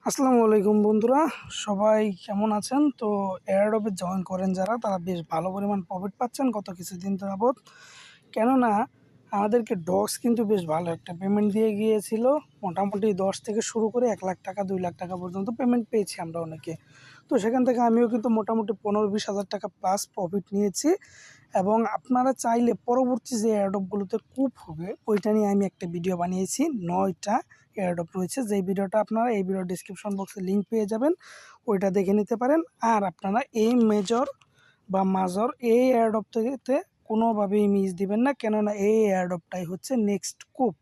আসসালামু আলাইকুম বন্ধুরা, সবাই কেমন আছেন? তো এয়ারড্রপে জয়েন করেন যারা, তারা বেশ ভালো পরিমাণ প্রফিট পাচ্ছেন গত কিছুদিন যাবৎ। কেননা আমাদেরকে ডক্স কিন্তু বেশ ভালো একটা পেমেন্ট দিয়ে গিয়েছিল। মোটামুটি 10 থেকে শুরু করে 1 লাখ টাকা 2 লাখ টাকা পর্যন্ত পেমেন্ট পেয়েছি আমরা অনেকে। তো সেখান থেকে আমিও কিন্তু মোটামুটি 15-20 হাজার টাকা প্লাস প্রফিট নিয়েছি। এবং আপনারা চাইলে পরবর্তী যে এয়ারড্রপগুলোতে কুপ হবে ওইটা নিয়ে আমি একটা ভিডিও বানিয়েছি। 9টা এয়ারড্রপ রয়েছে, যেই ভিডিওটা আপনারা এই ভিডিও ডিসক্রিপশন বক্সে লিঙ্ক পেয়ে যাবেন, ওইটা দেখে নিতে পারেন। আর আপনারা এই মেজর বা মাজর এই এয়ারড্রপ থেকে কোনোভাবেই মিস দিবেন না, কেননা এই এয়ারড্রপটাই হচ্ছে নেক্সট কুপ।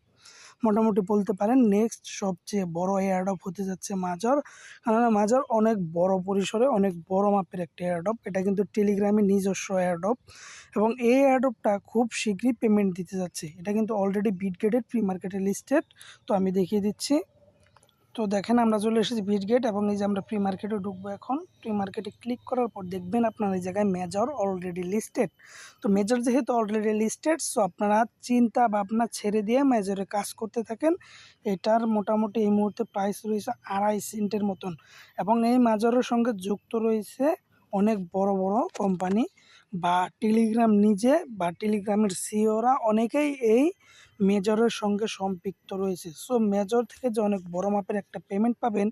মোটামুটি বলতে পারেন নেক্সট সবচেয়ে বড় এয়ারড্রপ হতে যাচ্ছে মাজর। কেননা মাজর অনেক বড় পরিসরে অনেক বড় মাপের একটা এয়ারড্রপ। এটা কিন্তু টেলিগ্রামের নিজস্ব এয়ারড্রপ এবং এই এয়ারড্রপটা খুব শীঘ্রই পেমেন্ট দিতে যাচ্ছে। এটা কিন্তু অলরেডি বিটগেটেড প্রি মার্কেটে লিস্টেড। তো আমি দেখিয়ে দিচ্ছি। তো দেখেন, আমরা চলে এসেছি বিটগেট এবং এই যে আমরা প্রি মার্কেটে ঢুকবো। এখন প্রি মার্কেটে ক্লিক করার পর দেখবেন আপনার এই জায়গায় মেজর অলরেডি লিস্টেড। তো মেজর যেহেতু অলরেডি লিস্টেড, সো আপনারা চিন্তা ভাবনা ছেড়ে দিয়ে মেজরে কাজ করতে থাকেন। এটার মোটামুটি এই মুহূর্তে প্রাইস রয়েছে 2.5 সেন্টের মতন এবং এই মেজরের সঙ্গে যুক্ত রয়েছে অনেক বড় বড় কোম্পানি বা টেলিগ্রাম নিজে বা টেলিগ্রামের সিইওরা অনেকেই এই মেজরের সঙ্গে সম্পৃক্ত রয়েছে। সো মেজর থেকে যে অনেক বড় মাপের একটা পেমেন্ট পাবেন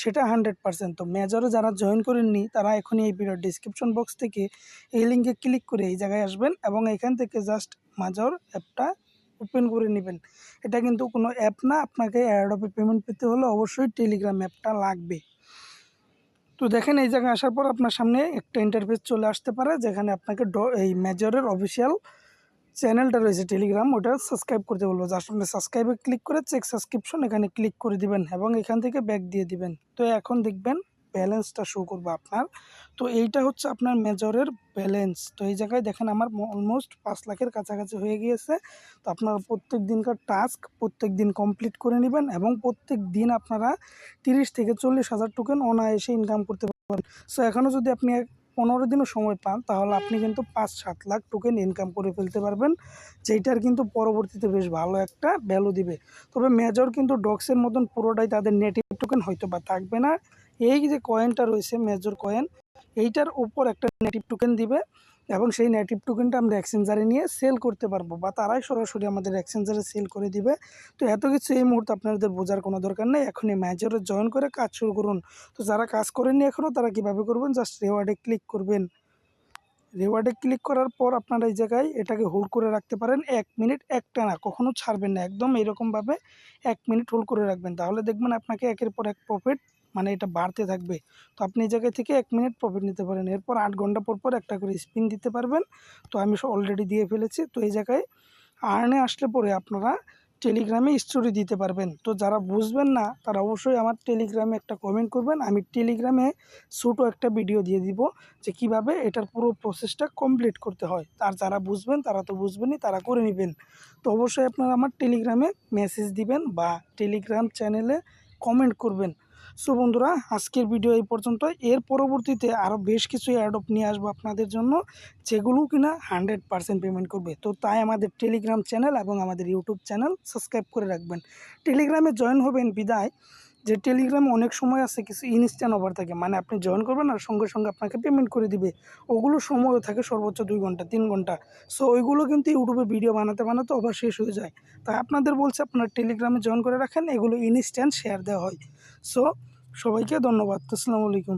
সেটা 100%। তো মেজরে যারা জয়েন করেননি তারা এখনই এই ভিডিওর ডিসক্রিপশন বক্স থেকে এই লিঙ্কে ক্লিক করে এই জায়গায় আসবেন এবং এখান থেকে জাস্ট মেজর অ্যাপটা ওপেন করে নেবেন। এটা কিন্তু কোনো অ্যাপ না, আপনাকে এয়ারড্রপে পেমেন্ট পেতে হলে অবশ্যই টেলিগ্রাম অ্যাপটা লাগবে। তো দেখেন, এই জায়গায় আসার পর আপনার সামনে একটা ইন্টারফেস চলে আসতে পারে, যেখানে আপনাকে এই মেজরের অফিসিয়াল চ্যানেলটা রয়েছে টেলিগ্রাম, ওটা সাবস্ক্রাইব করতে বলবো। জাস্ট আপনি সাবস্ক্রাইবে ক্লিক করে চেক সাবস্ক্রিপশন এখানে ক্লিক করে দিবেন এবং এখান থেকে ব্যাক দিয়ে দিবেন। তো এখন দেখবেন ব্যালেন্সটা শো করবে আপনার। তো এইটা হচ্ছে আপনার মেজরের ব্যালেন্স। তো এই জায়গায় দেখেন আমার অলমোস্ট 5 লাখের কাছাকাছি হয়ে গিয়েছে। তো আপনারা প্রত্যেক দিনকার টাস্ক প্রত্যেক দিন কমপ্লিট করে নেবেন এবং প্রত্যেক দিন আপনারা 30 থেকে 40 হাজার টোকেন অনায়াসে ইনকাম করতে পারবেন। সো এখনও যদি আপনি 15 দিনও সময় পান তাহলে আপনি কিন্তু 5-7 লাখ টোকেন ইনকাম করে ফেলতে পারবেন, যেটার কিন্তু পরবর্তীতে বেশ ভালো একটা ভ্যালু দিবে। তবে মেজর কিন্তু ডক্সের মতন পুরোটাই তাদের নেটিভ টোকেন হয়তো বা থাকবে না। এই যে কয়েনটা রয়েছে মেজর কয়েন, এইটার উপর একটা নেটিভ টোকেন দিবে এবং সেই নেটিভ টোকেনটা আমরা এক্সচেঞ্জারে নিয়ে সেল করতে পারবো বা তারাই সরাসরি আমাদের এক্সচেঞ্জারে সেল করে দিবে। তো এত কিছু এই মুহূর্তে আপনাদের বোঝার কোনো দরকার নেই, এখনই মেজরে জয়েন করে কাজ শুরু করুন। তো যারা কাজ করেননি এখনও তারা কীভাবে করবেন, জাস্ট রিওয়ার্ডে ক্লিক করবেন। রিওয়ার্ডে ক্লিক করার পর আপনারা এই জায়গায় এটাকে হোল্ড করে রাখতে পারেন 1 মিনিট একটানা, কখনও ছাড়বেন না, একদম এরকমভাবে 1 মিনিট হোল্ড করে রাখবেন। তাহলে দেখবেন আপনাকে একের পর এক প্রফিট মানে এটা বাড়তে থাকবে। তো আপনি এই জায়গায় থেকে 1 মিনিট প্রফিট নিতে পারেন। এরপর 8 ঘন্টা পর পর একটা করে স্পিন দিতে পারবেন। তো আমি অলরেডি দিয়ে ফেলেছি। তো এই জায়গায় আর্নে আসলে পরে আপনারা টেলিগ্রামে স্টোরি দিতে পারবেন। তো যারা বুঝবেন না তারা অবশ্যই আমার টেলিগ্রামে একটা কমেন্ট করবেন, আমি টেলিগ্রামে ছোটো একটা ভিডিও দিয়ে দিব যে কিভাবে এটার পুরো প্রসেসটা কমপ্লিট করতে হয়। আর যারা বুঝবেন তারা তো বুঝবেনই, তারা করে নেবেন। তো অবশ্যই আপনারা আমার টেলিগ্রামে মেসেজ দিবেন বা টেলিগ্রাম চ্যানেলে কমেন্ট করবেন। সো বন্ধুরা, আজকের ভিডিও এই পর্যন্ত। এর পরবর্তীতে আরও বেশ কিছু অ্যাডপ নিয়ে আসবো আপনাদের জন্য, যেগুলো কিনা 100% পেমেন্ট করবে। তো তাই আমাদের টেলিগ্রাম চ্যানেল এবং আমাদের ইউটিউব চ্যানেল সাবস্ক্রাইব করে রাখবেন। টেলিগ্রামে জয়েন হবেন বিদায় যে টেলিগ্রামে অনেক সময় আছে কিছু ইনস্ট্যান্ট অফার থাকে, মানে আপনি জয়েন করবেন আর সঙ্গে সঙ্গে আপনাকে পেমেন্ট করে দিবে। ওগুলো সময়ও থাকে সর্বোচ্চ 2 ঘন্টা 3 ঘন্টা। সো ওইগুলো কিন্তু ইউটিউবে ভিডিও বানাতে বানাতে অফার শেষ হয়ে যায়। তাই আপনাদের বলছে আপনারা টেলিগ্রামে জয়েন করে রাখেন, এগুলো ইনস্ট্যান্ট শেয়ার দেওয়া হয়। সো সবাইকে ধন্যবাদ। আসসালামু আলাইকুম।